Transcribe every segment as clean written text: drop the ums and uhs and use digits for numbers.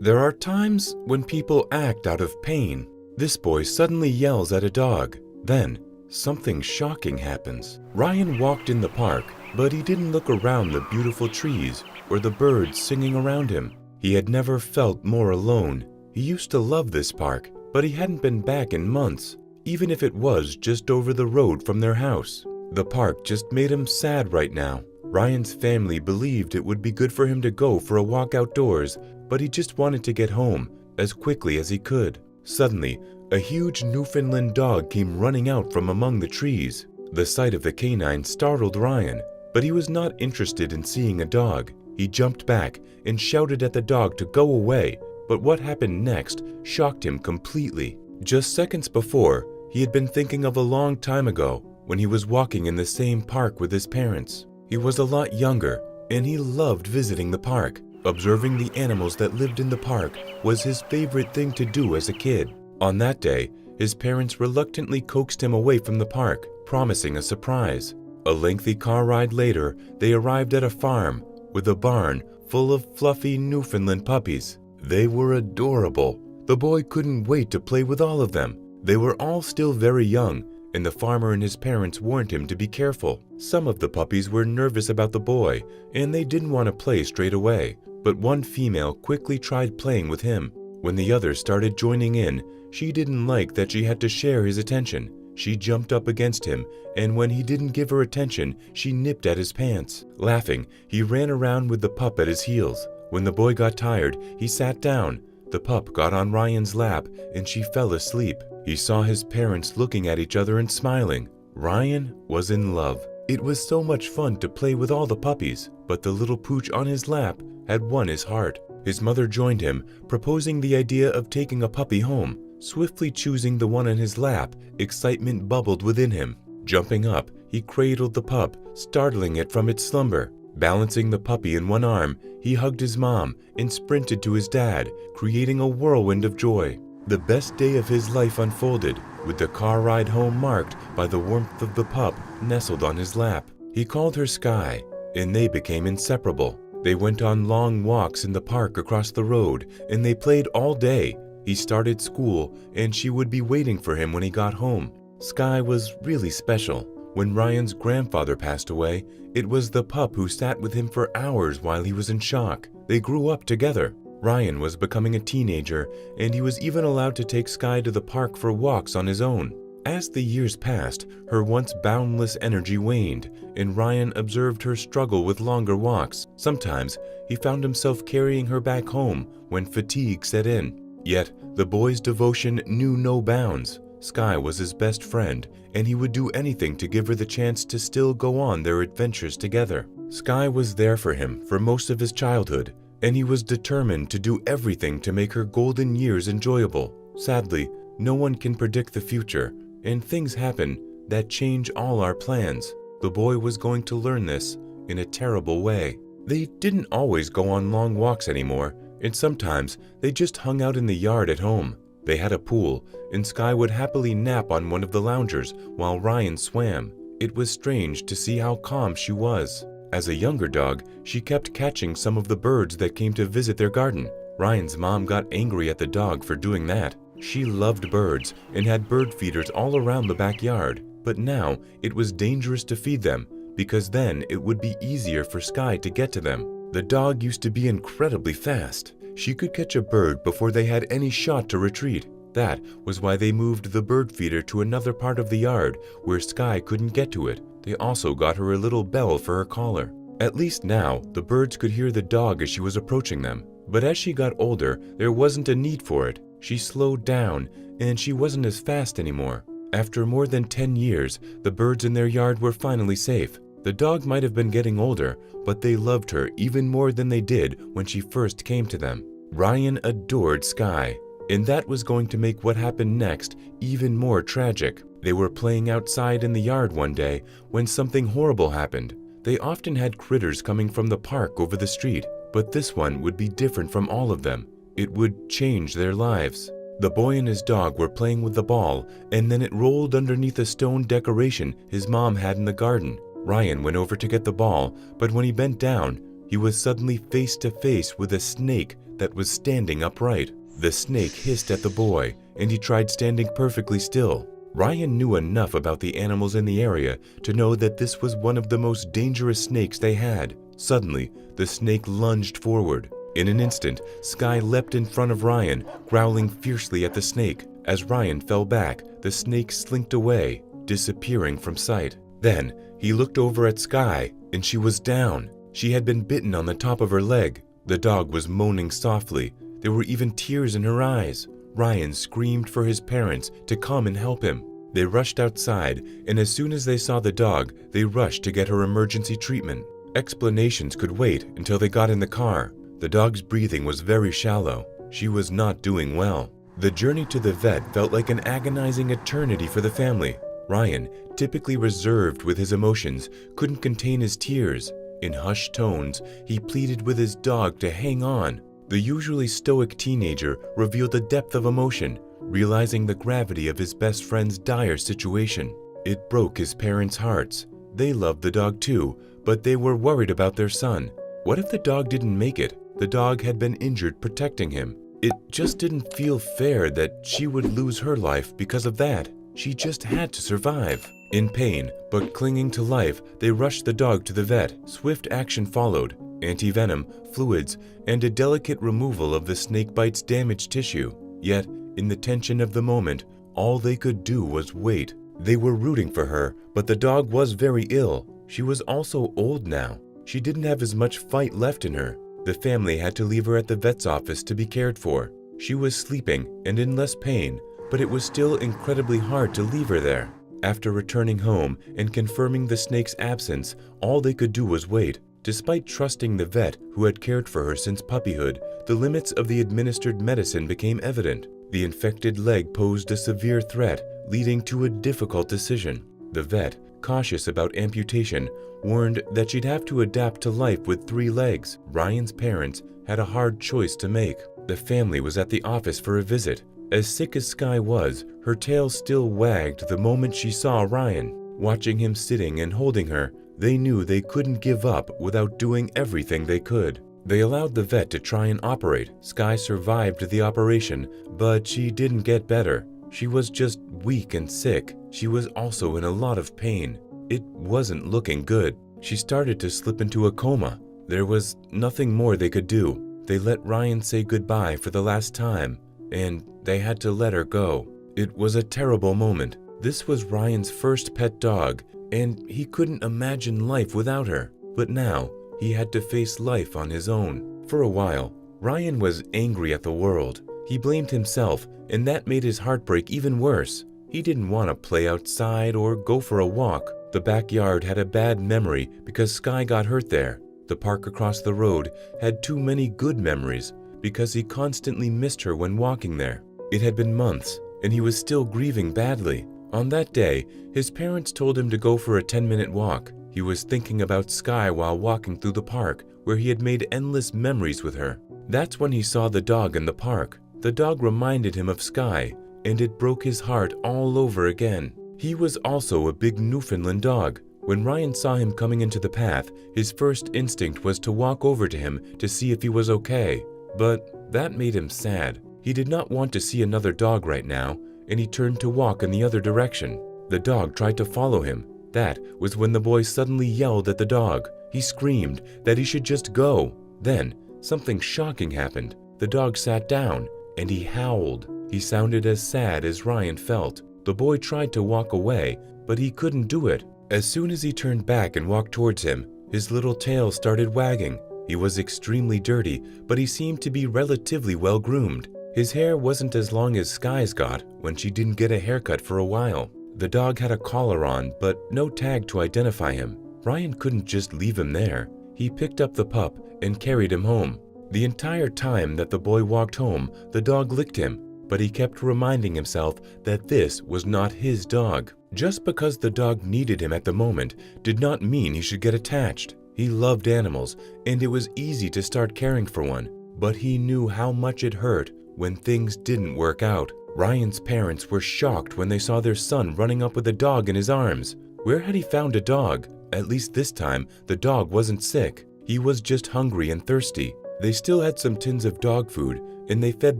There are times when people act out of pain. This boy suddenly yells at a dog. Then, something shocking happens. Ryan walked in the park, but he didn't look around the beautiful trees or the birds singing around him. He had never felt more alone. He used to love this park, but he hadn't been back in months, even if it was just over the road from their house. The park just made him sad right now. Ryan's family believed it would be good for him to go for a walk outdoors, but he just wanted to get home as quickly as he could. Suddenly, a huge Newfoundland dog came running out from among the trees. The sight of the canine startled Ryan, but he was not interested in seeing a dog. He jumped back and shouted at the dog to go away, but what happened next shocked him completely. Just seconds before, he had been thinking of a long time ago when he was walking in the same park with his parents. He was a lot younger, and he loved visiting the park. Observing the animals that lived in the park was his favorite thing to do as a kid. On that day, his parents reluctantly coaxed him away from the park, promising a surprise. A lengthy car ride later, they arrived at a farm with a barn full of fluffy Newfoundland puppies. They were adorable. The boy couldn't wait to play with all of them. They were all still very young, and the farmer and his parents warned him to be careful. Some of the puppies were nervous about the boy, and they didn't want to play straight away. But one female quickly tried playing with him. When the others started joining in, she didn't like that she had to share his attention. She jumped up against him, and when he didn't give her attention, she nipped at his pants. Laughing, he ran around with the pup at his heels. When the boy got tired, he sat down. The pup got on Ryan's lap, and she fell asleep. He saw his parents looking at each other and smiling. Ryan was in love. It was so much fun to play with all the puppies, but the little pooch on his lap had won his heart. His mother joined him, proposing the idea of taking a puppy home. Swiftly choosing the one on his lap, excitement bubbled within him. Jumping up, he cradled the pup, startling it from its slumber. Balancing the puppy in one arm, he hugged his mom and sprinted to his dad, creating a whirlwind of joy. The best day of his life unfolded, with the car ride home marked by the warmth of the pup nestled on his lap. He called her Sky, and they became inseparable. They went on long walks in the park across the road, and they played all day. He started school, and she would be waiting for him when he got home. Sky was really special. When Ryan's grandfather passed away, it was the pup who sat with him for hours while he was in shock. They grew up together. Ryan was becoming a teenager, and he was even allowed to take Sky to the park for walks on his own. As the years passed, her once boundless energy waned, and Ryan observed her struggle with longer walks. Sometimes, he found himself carrying her back home when fatigue set in. Yet, the boy's devotion knew no bounds. Sky was his best friend, and he would do anything to give her the chance to still go on their adventures together. Sky was there for him for most of his childhood, and he was determined to do everything to make her golden years enjoyable. Sadly, no one can predict the future, and things happen that change all our plans. The boy was going to learn this in a terrible way. They didn't always go on long walks anymore, and sometimes they just hung out in the yard at home. They had a pool, and Sky would happily nap on one of the loungers while Ryan swam. It was strange to see how calm she was. As a younger dog, she kept catching some of the birds that came to visit their garden. Ryan's mom got angry at the dog for doing that. She loved birds and had bird feeders all around the backyard, but now it was dangerous to feed them because then it would be easier for Sky to get to them. The dog used to be incredibly fast. She could catch a bird before they had any shot to retreat. That was why they moved the bird feeder to another part of the yard where Sky couldn't get to it. They also got her a little bell for her collar. At least now, the birds could hear the dog as she was approaching them. But as she got older, there wasn't a need for it. She slowed down, and she wasn't as fast anymore. After more than 10 years, the birds in their yard were finally safe. The dog might have been getting older, but they loved her even more than they did when she first came to them. Ryan adored Sky, and that was going to make what happened next even more tragic. They were playing outside in the yard one day when something horrible happened. They often had critters coming from the park over the street, but this one would be different from all of them. It would change their lives. The boy and his dog were playing with the ball, and then it rolled underneath a stone decoration his mom had in the garden. Ryan went over to get the ball, but when he bent down, he was suddenly face to face with a snake that was standing upright. The snake hissed at the boy, and he tried standing perfectly still. Ryan knew enough about the animals in the area to know that this was one of the most dangerous snakes they had. Suddenly, the snake lunged forward. In an instant, Sky leapt in front of Ryan, growling fiercely at the snake. As Ryan fell back, the snake slinked away, disappearing from sight. Then, he looked over at Sky, and she was down. She had been bitten on the top of her leg. The dog was moaning softly. There were even tears in her eyes. Ryan screamed for his parents to come and help him. They rushed outside, and as soon as they saw the dog, they rushed to get her emergency treatment. Explanations could wait until they got in the car. The dog's breathing was very shallow. She was not doing well. The journey to the vet felt like an agonizing eternity for the family. Ryan, typically reserved with his emotions, couldn't contain his tears. In hushed tones, he pleaded with his dog to hang on. The usually stoic teenager revealed a depth of emotion, realizing the gravity of his best friend's dire situation. It broke his parents' hearts. They loved the dog too, but they were worried about their son. What if the dog didn't make it? The dog had been injured protecting him. It just didn't feel fair that she would lose her life because of that. She just had to survive. In pain, but clinging to life, they rushed the dog to the vet. Swift action followed. Anti-venom, fluids, and a delicate removal of the snakebite's damaged tissue. Yet, in the tension of the moment, all they could do was wait. They were rooting for her, but the dog was very ill. She was also old now. She didn't have as much fight left in her. The family had to leave her at the vet's office to be cared for. She was sleeping and in less pain, but it was still incredibly hard to leave her there. After returning home and confirming the snake's absence, all they could do was wait. Despite trusting the vet who had cared for her since puppyhood, the limits of the administered medicine became evident. The infected leg posed a severe threat, leading to a difficult decision. The vet, cautious about amputation, warned that she'd have to adapt to life with 3 legs. Ryan's parents had a hard choice to make. The family was at the office for a visit. As sick as Sky was, her tail still wagged the moment she saw Ryan. Watching him sitting and holding her, they knew they couldn't give up without doing everything they could. They allowed the vet to try and operate. Sky survived the operation, but she didn't get better. She was just weak and sick. She was also in a lot of pain. It wasn't looking good. She started to slip into a coma. There was nothing more they could do. They let Ryan say goodbye for the last time, and they had to let her go. It was a terrible moment. This was Ryan's first pet dog, and he couldn't imagine life without her. But now, he had to face life on his own. For a while, Ryan was angry at the world. He blamed himself, and that made his heartbreak even worse. He didn't want to play outside or go for a walk. The backyard had a bad memory because Sky got hurt there. The park across the road had too many good memories because he constantly missed her when walking there. It had been months, and he was still grieving badly. On that day, his parents told him to go for a 10-minute walk. He was thinking about Sky while walking through the park, where he had made endless memories with her. That's when he saw the dog in the park. The dog reminded him of Sky, and it broke his heart all over again. He was also a big Newfoundland dog. When Ryan saw him coming into the path, his first instinct was to walk over to him to see if he was okay. But that made him sad. He did not want to see another dog right now, and he turned to walk in the other direction. The dog tried to follow him. That was when the boy suddenly yelled at the dog. He screamed that he should just go. Then, something shocking happened. The dog sat down, and he howled. He sounded as sad as Ryan felt. The boy tried to walk away, but he couldn't do it. As soon as he turned back and walked towards him, his little tail started wagging. He was extremely dirty, but he seemed to be relatively well groomed. His hair wasn't as long as Sky's got when she didn't get a haircut for a while. The dog had a collar on, but no tag to identify him. Ryan couldn't just leave him there. He picked up the pup and carried him home. The entire time that the boy walked home, the dog licked him, but he kept reminding himself that this was not his dog. Just because the dog needed him at the moment did not mean he should get attached. He loved animals, and it was easy to start caring for one, but he knew how much it hurt when things didn't work out. Ryan's parents were shocked when they saw their son running up with a dog in his arms. Where had he found a dog? At least this time, the dog wasn't sick. He was just hungry and thirsty. They still had some tins of dog food, and they fed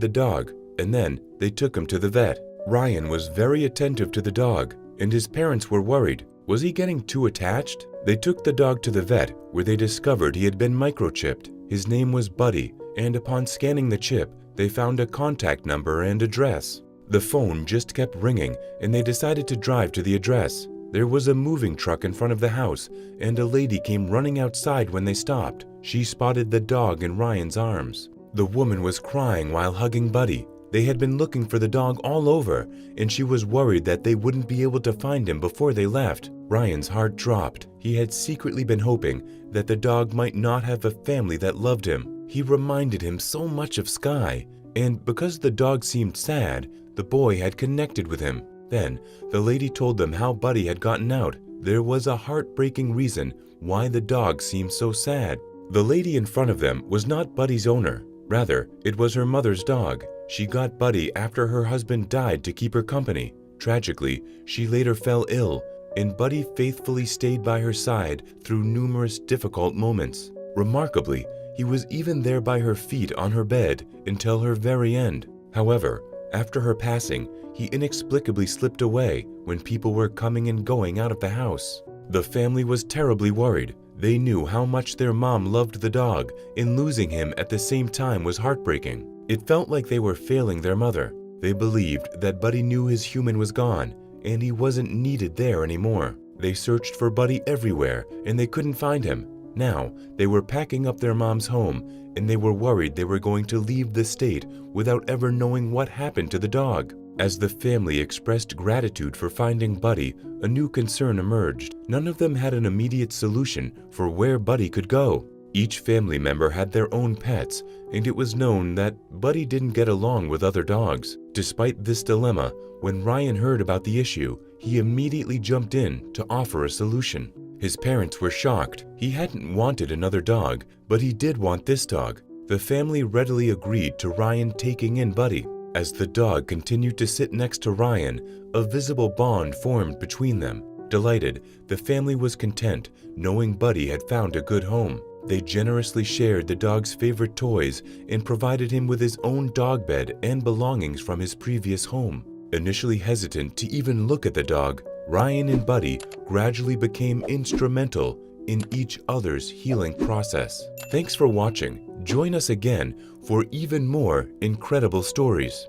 the dog, and then they took him to the vet. Ryan was very attentive to the dog, and his parents were worried. Was he getting too attached? They took the dog to the vet, where they discovered he had been microchipped. His name was Buddy, and upon scanning the chip, they found a contact number and address. The phone just kept ringing, and they decided to drive to the address. There was a moving truck in front of the house, and a lady came running outside when they stopped. She spotted the dog in Ryan's arms. The woman was crying while hugging Buddy. They had been looking for the dog all over, and she was worried that they wouldn't be able to find him before they left. Ryan's heart dropped. He had secretly been hoping that the dog might not have a family that loved him. He reminded him so much of Sky, and because the dog seemed sad, the boy had connected with him. Then, the lady told them how Buddy had gotten out. There was a heartbreaking reason why the dog seemed so sad. The lady in front of them was not Buddy's owner. Rather, it was her mother's dog. She got Buddy after her husband died to keep her company. Tragically, she later fell ill, and Buddy faithfully stayed by her side through numerous difficult moments. Remarkably, he was even there by her feet on her bed until her very end. However, after her passing, he inexplicably slipped away when people were coming and going out of the house. The family was terribly worried. They knew how much their mom loved the dog, and losing him at the same time was heartbreaking. It felt like they were failing their mother. They believed that Buddy knew his human was gone, and he wasn't needed there anymore. They searched for Buddy everywhere, and they couldn't find him. Now, they were packing up their mom's home, and they were worried they were going to leave the state without ever knowing what happened to the dog. As the family expressed gratitude for finding Buddy, a new concern emerged. None of them had an immediate solution for where Buddy could go. Each family member had their own pets, and it was known that Buddy didn't get along with other dogs. Despite this dilemma, when Ryan heard about the issue, he immediately jumped in to offer a solution. His parents were shocked. He hadn't wanted another dog, but he did want this dog. The family readily agreed to Ryan taking in Buddy. As the dog continued to sit next to Ryan, a visible bond formed between them. Delighted, the family was content, knowing Buddy had found a good home. They generously shared the dog's favorite toys and provided him with his own dog bed and belongings from his previous home. Initially hesitant to even look at the dog, Ryan and Buddy gradually became instrumental in each other's healing process. Thanks for watching. Join us again for even more incredible stories.